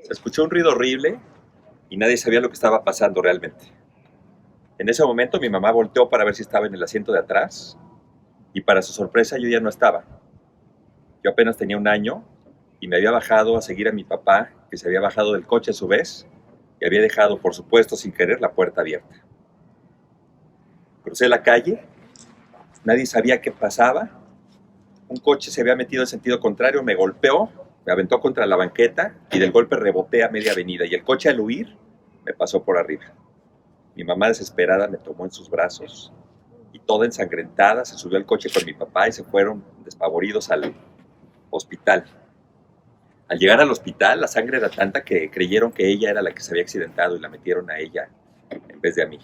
Se escuchó un ruido horrible y nadie sabía lo que estaba pasando realmente. En ese momento mi mamá volteó para ver si estaba en el asiento de atrás y para su sorpresa yo ya no estaba. Yo apenas tenía un año y me había bajado a seguir a mi papá, que se había bajado del coche a su vez y había dejado, por supuesto, sin querer, la puerta abierta. Crucé la calle, nadie sabía qué pasaba. Un coche se había metido en sentido contrario, me golpeó, me aventó contra la banqueta y del golpe reboté a media avenida y el coche al huir me pasó por arriba. Mi mamá desesperada me tomó en sus brazos y toda ensangrentada se subió al coche con mi papá y se fueron despavoridos al hospital. Al llegar al hospital, la sangre era tanta que creyeron que ella era la que se había accidentado y la metieron a ella en vez de a mí.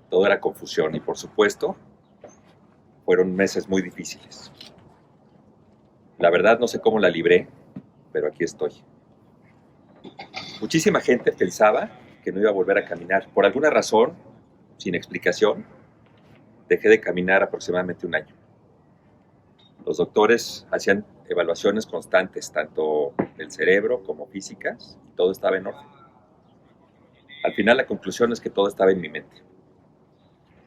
Todo era confusión y, por supuesto, fueron meses muy difíciles. La verdad no sé cómo la libré, pero aquí estoy. Muchísima gente pensaba que no iba a volver a caminar. Por alguna razón, sin explicación, dejé de caminar aproximadamente un año. Los doctores hacían evaluaciones constantes, tanto del cerebro como físicas, y todo estaba en orden. Al final la conclusión es que todo estaba en mi mente.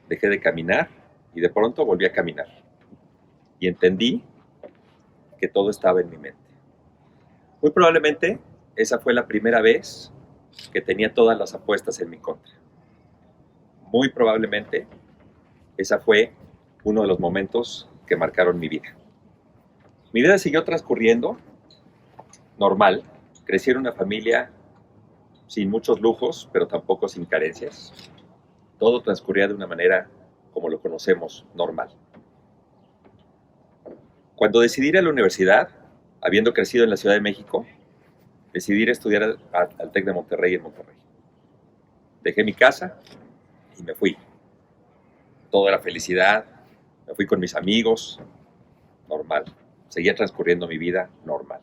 Dejé de caminar y de pronto volví a caminar. Y entendí que todo estaba en mi mente. Muy probablemente esa fue la primera vez que tenía todas las apuestas en mi contra. Muy probablemente esa fue uno de los momentos que marcaron mi vida. Mi vida siguió transcurriendo normal. Crecí en una familia sin muchos lujos, pero tampoco sin carencias. Todo transcurría de una manera como lo conocemos, normal. Cuando decidí ir a la universidad, habiendo crecido en la Ciudad de México, decidí ir a estudiar al TEC de Monterrey en Monterrey. Dejé mi casa y me fui. Todo era felicidad, me fui con mis amigos, normal. Seguía transcurriendo mi vida normal.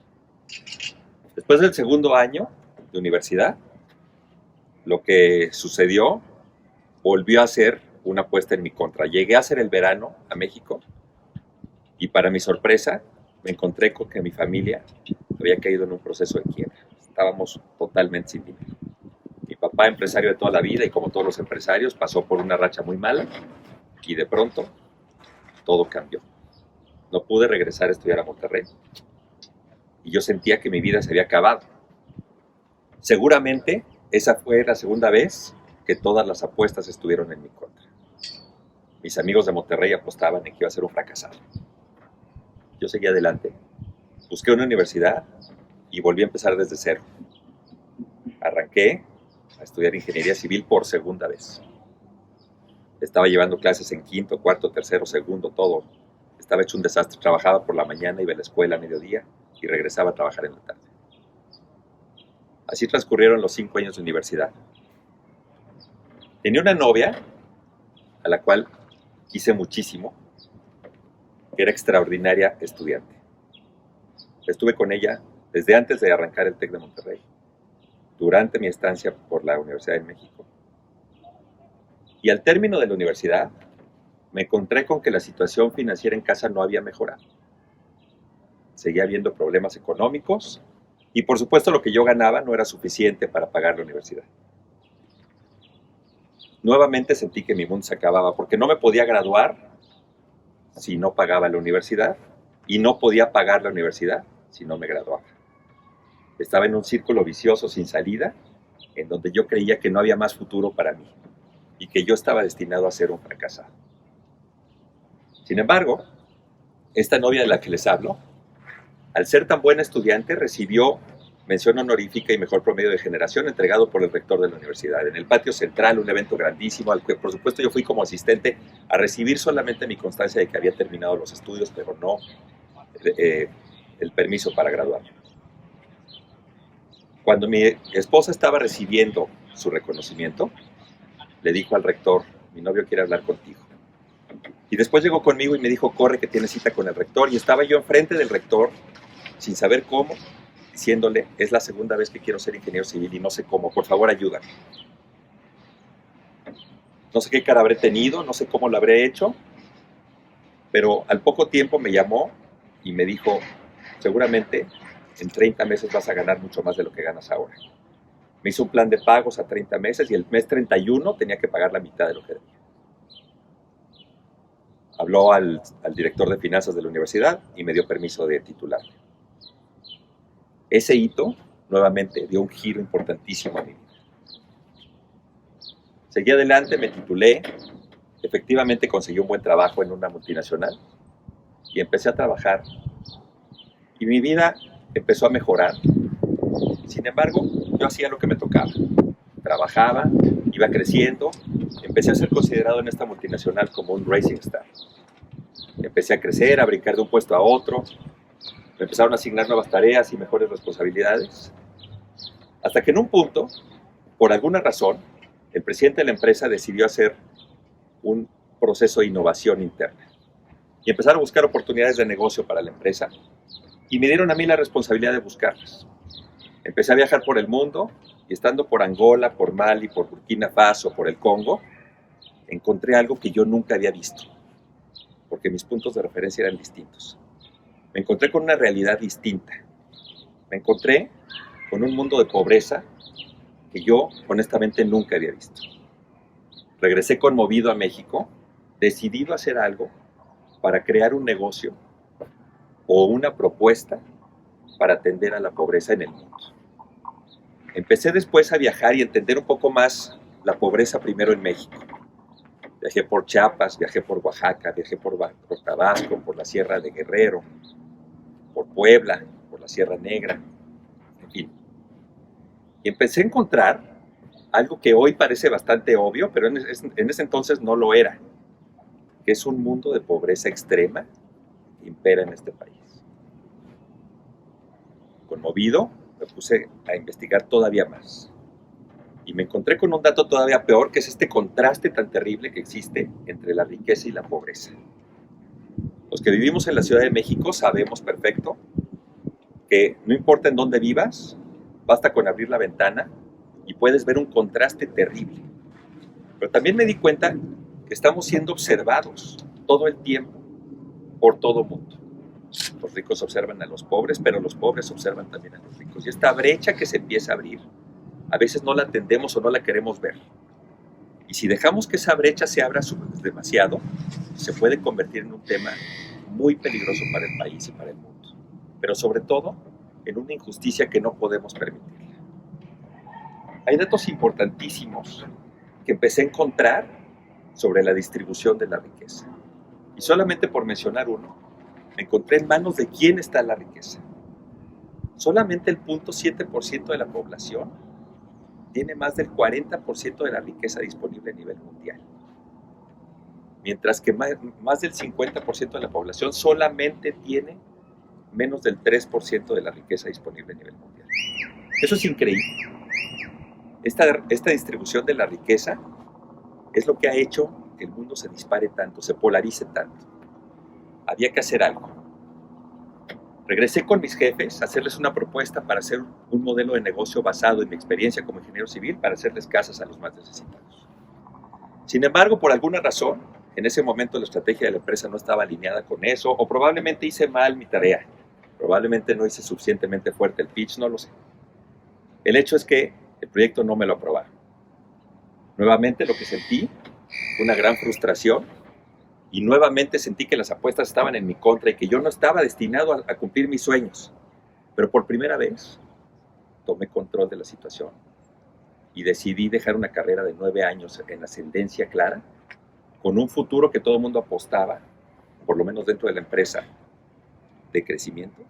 Después del segundo año de universidad, lo que sucedió volvió a ser una apuesta en mi contra. Llegué a hacer el verano a México y para mi sorpresa me encontré con que mi familia había caído en un proceso de quiebra. Estábamos totalmente sin dinero. Mi papá, empresario de toda la vida y como todos los empresarios, pasó por una racha muy mala y de pronto todo cambió. No pude regresar a estudiar a Monterrey y yo sentía que mi vida se había acabado. Seguramente esa fue la segunda vez que todas las apuestas estuvieron en mi contra. Mis amigos de Monterrey apostaban en que iba a ser un fracasado. Yo seguí adelante, busqué una universidad y volví a empezar desde cero. Arranqué a estudiar ingeniería civil por segunda vez. Estaba llevando clases en quinto, cuarto, tercero, segundo, todo. Estaba hecho un desastre. Trabajaba por la mañana, iba a la escuela a mediodía y regresaba a trabajar en la tarde. Así transcurrieron los 5 años de universidad. Tenía una novia a la cual quise muchísimo, que era extraordinaria estudiante. Estuve con ella desde antes de arrancar el TEC de Monterrey, durante mi estancia por la Universidad de México. Y al término de la universidad, me encontré con que la situación financiera en casa no había mejorado. Seguía habiendo problemas económicos y por supuesto lo que yo ganaba no era suficiente para pagar la universidad. Nuevamente sentí que mi mundo se acababa porque no me podía graduar si no pagaba la universidad y no podía pagar la universidad si no me graduaba. Estaba en un círculo vicioso sin salida en donde yo creía que no había más futuro para mí y que yo estaba destinado a ser un fracasado. Sin embargo, esta novia de la que les hablo, al ser tan buena estudiante, recibió mención honorífica y mejor promedio de generación entregado por el rector de la universidad. En el patio central, un evento grandísimo, al que por supuesto yo fui como asistente a recibir solamente mi constancia de que había terminado los estudios, pero no el permiso para graduarme. Cuando mi esposa estaba recibiendo su reconocimiento, le dijo al rector: mi novio quiere hablar contigo. Y después llegó conmigo y me dijo: corre que tiene cita con el rector. Y estaba yo enfrente del rector, sin saber cómo, diciéndole: es la segunda vez que quiero ser ingeniero civil y no sé cómo, por favor ayúdame. No sé qué cara habré tenido, no sé cómo lo habré hecho, pero al poco tiempo me llamó y me dijo: seguramente en 30 meses vas a ganar mucho más de lo que ganas ahora. Me hizo un plan de pagos a 30 meses y el mes 31 tenía que pagar la mitad de lo que debía. Habló al director de finanzas de la universidad y me dio permiso de titularme. Ese hito, nuevamente, dio un giro importantísimo a mi vida. Seguí adelante, me titulé, efectivamente conseguí un buen trabajo en una multinacional y empecé a trabajar. Y mi vida empezó a mejorar. Sin embargo, yo hacía lo que me tocaba. Trabajaba, iba creciendo, empecé a ser considerado en esta multinacional como un rising star. Empecé a crecer, a brincar de un puesto a otro, me empezaron a asignar nuevas tareas y mejores responsabilidades, hasta que en un punto, por alguna razón, el presidente de la empresa decidió hacer un proceso de innovación interna y empezaron a buscar oportunidades de negocio para la empresa y me dieron a mí la responsabilidad de buscarlas. Empecé a viajar por el mundo y estando por Angola, por Mali, por Burkina Faso, por el Congo, encontré algo que yo nunca había visto, porque mis puntos de referencia eran distintos. Me encontré con una realidad distinta. Me encontré con un mundo de pobreza que yo honestamente nunca había visto. Regresé conmovido a México, decidido a hacer algo para crear un negocio o una propuesta para atender a la pobreza en el mundo. Empecé después a viajar y entender un poco más la pobreza primero en México. Viajé por Chiapas, viajé por Oaxaca, viajé por Tabasco, por la Sierra de Guerrero, por Puebla, por la Sierra Negra, en fin. Y empecé a encontrar algo que hoy parece bastante obvio, pero en ese entonces no lo era, que es un mundo de pobreza extrema que impera en este país. Conmovido, me puse a investigar todavía más. Y me encontré con un dato todavía peor, que es este contraste tan terrible que existe entre la riqueza y la pobreza. Los que vivimos en la Ciudad de México sabemos perfecto que no importa en dónde vivas, basta con abrir la ventana y puedes ver un contraste terrible. Pero también me di cuenta que estamos siendo observados todo el tiempo por todo mundo. Los ricos observan a los pobres, pero los pobres observan también a los ricos. Y esta brecha que se empieza a abrir, a veces no la atendemos o no la queremos ver. Y si dejamos que esa brecha se abra demasiado, se puede convertir en un tema muy peligroso para el país y para el mundo. Pero sobre todo, en una injusticia que no podemos permitir. Hay datos importantísimos que empecé a encontrar sobre la distribución de la riqueza. Y solamente por mencionar uno, me encontré en manos de quién está la riqueza. Solamente el 0.7% de la población tiene más del 40% de la riqueza disponible a nivel mundial. Mientras que más del 50% de la población solamente tiene menos del 3% de la riqueza disponible a nivel mundial. Eso es increíble. Esta distribución de la riqueza es lo que ha hecho que el mundo se dispare tanto, se polarice tanto. Había que hacer algo. Regresé con mis jefes a hacerles una propuesta para hacer un modelo de negocio basado en mi experiencia como ingeniero civil para hacerles casas a los más necesitados. Sin embargo, por alguna razón, en ese momento la estrategia de la empresa no estaba alineada con eso, o probablemente hice mal mi tarea. Probablemente no hice suficientemente fuerte el pitch, no lo sé. El hecho es que el proyecto no me lo aprobaron. Nuevamente lo que sentí fue una gran frustración y nuevamente sentí que las apuestas estaban en mi contra y que yo no estaba destinado a cumplir mis sueños. Pero por primera vez tomé control de la situación y decidí dejar una carrera de 9 años en ascendencia clara, con un futuro que todo el mundo apostaba, por lo menos dentro de la empresa, de crecimiento.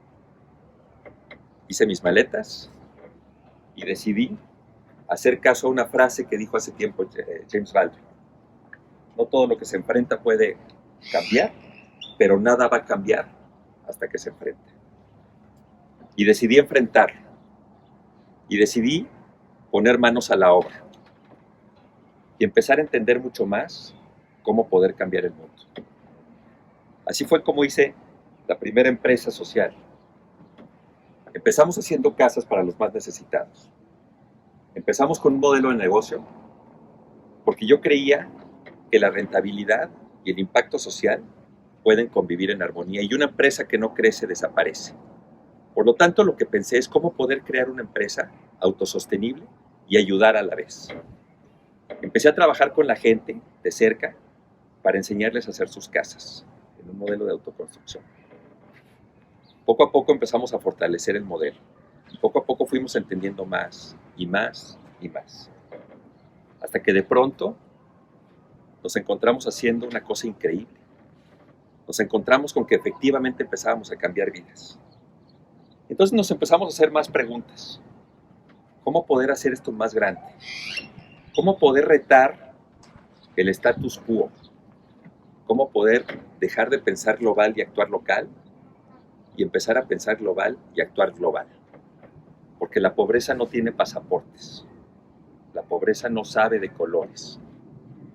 Hice mis maletas y decidí hacer caso a una frase que dijo hace tiempo James Baldwin. No todo lo que se enfrenta puede cambiar, pero nada va a cambiar hasta que se enfrente. Y decidí enfrentarlo. Y decidí poner manos a la obra. Y empezar a entender mucho más cómo poder cambiar el mundo. Así fue como hice la primera empresa social. Empezamos haciendo casas para los más necesitados. Empezamos con un modelo de negocio porque yo creía que la rentabilidad y el impacto social pueden convivir en armonía y una empresa que no crece desaparece. Por lo tanto, lo que pensé es cómo poder crear una empresa autosostenible y ayudar a la vez. Empecé a trabajar con la gente de cerca para enseñarles a hacer sus casas en un modelo de autoconstrucción. Poco a poco empezamos a fortalecer el modelo. Poco a poco fuimos entendiendo más y más y más. Hasta que de pronto nos encontramos haciendo una cosa increíble. Nos encontramos con que efectivamente empezábamos a cambiar vidas. Entonces nos empezamos a hacer más preguntas. ¿Cómo poder hacer esto más grande? ¿Cómo poder retar el status quo? ¿Cómo poder dejar de pensar global y actuar local? Y empezar a pensar global y actuar global. Porque la pobreza no tiene pasaportes. La pobreza no sabe de colores.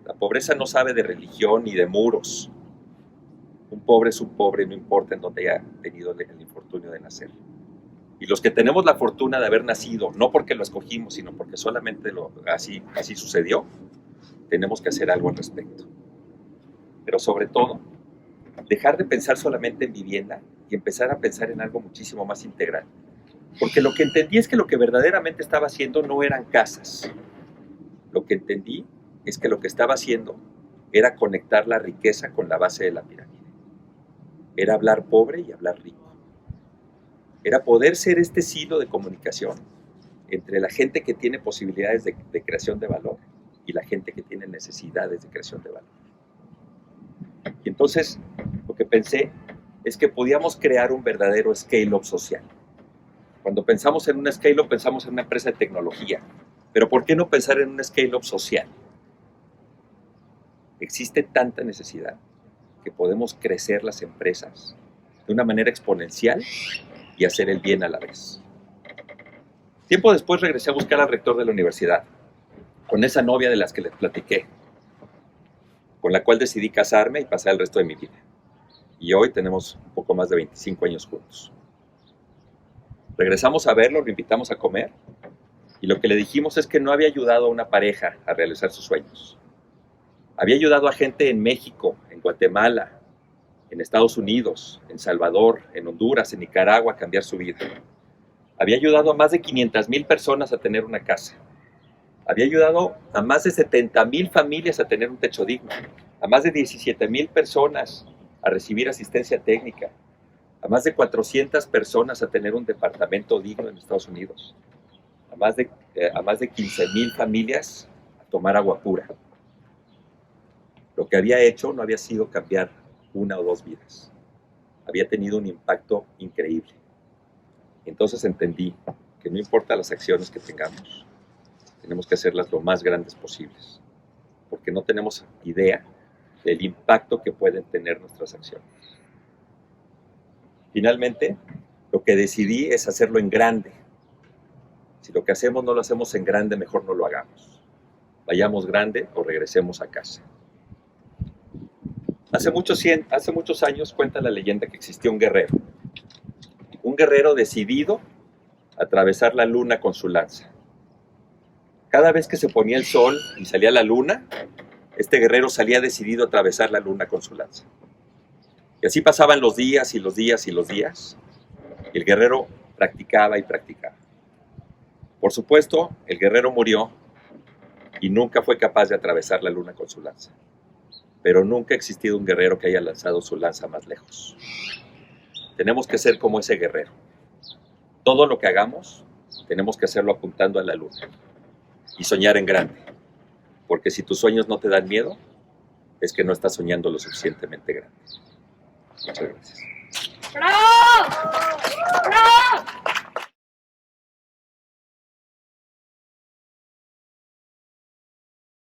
La pobreza no sabe de religión ni de muros. Un pobre es un pobre, no importa en dónde haya tenido el infortunio de nacer. Y los que tenemos la fortuna de haber nacido, no porque lo escogimos, sino porque solamente así sucedió, tenemos que hacer algo al respecto. Pero sobre todo, dejar de pensar solamente en vivienda y empezar a pensar en algo muchísimo más integral. Porque lo que entendí es que lo que verdaderamente estaba haciendo no eran casas. Lo que entendí es que lo que estaba haciendo era conectar la riqueza con la base de la pirámide. Era hablar pobre y hablar rico. Era poder ser este silo de comunicación entre la gente que tiene posibilidades de creación de valor y la gente que tiene necesidades de creación de valor. Y entonces lo que pensé es que podíamos crear un verdadero scale-up social. Cuando pensamos en un scale-up, pensamos en una empresa de tecnología. Pero ¿por qué no pensar en un scale-up social? Existe tanta necesidad que podemos crecer las empresas de una manera exponencial y hacer el bien a la vez. Tiempo después regresé a buscar al rector de la universidad, con esa novia de las que les platiqué, con la cual decidí casarme y pasar el resto de mi vida. Y hoy tenemos un poco más de 25 años juntos. Regresamos a verlo, lo invitamos a comer, y lo que le dijimos es que no había ayudado a una pareja a realizar sus sueños. Había ayudado a gente en México, en Guatemala, en Estados Unidos, en Salvador, en Honduras, en Nicaragua a cambiar su vida. Había ayudado a más de 500,000 personas a tener una casa. Había ayudado a más de 70,000 familias a tener un techo digno, a más de 17,000 personas a recibir asistencia técnica, a más de 400 personas a tener un departamento digno en Estados Unidos, a más de 15,000 familias a tomar agua pura. Lo que había hecho no había sido cambiar una o dos vidas. Había tenido un impacto increíble. Entonces entendí que no importa las acciones que tengamos, tenemos que hacerlas lo más grandes posibles, porque no tenemos idea del impacto que pueden tener nuestras acciones. Finalmente, lo que decidí es hacerlo en grande. Si lo que hacemos no lo hacemos en grande, mejor no lo hagamos. Vayamos grande o regresemos a casa. Hace muchos años cuenta la leyenda que existió un guerrero decidido a atravesar la luna con su lanza. Cada vez que se ponía el sol y salía la luna, este guerrero salía decidido a atravesar la luna con su lanza. Y así pasaban los días y los días y los días, y el guerrero practicaba y practicaba. Por supuesto, el guerrero murió y nunca fue capaz de atravesar la luna con su lanza. Pero nunca ha existido un guerrero que haya lanzado su lanza más lejos. Tenemos que ser como ese guerrero. Todo lo que hagamos, tenemos que hacerlo apuntando a la luna y soñar en grande. Porque si tus sueños no te dan miedo, es que no estás soñando lo suficientemente grande. Muchas gracias. ¡Bravo! ¡Bravo!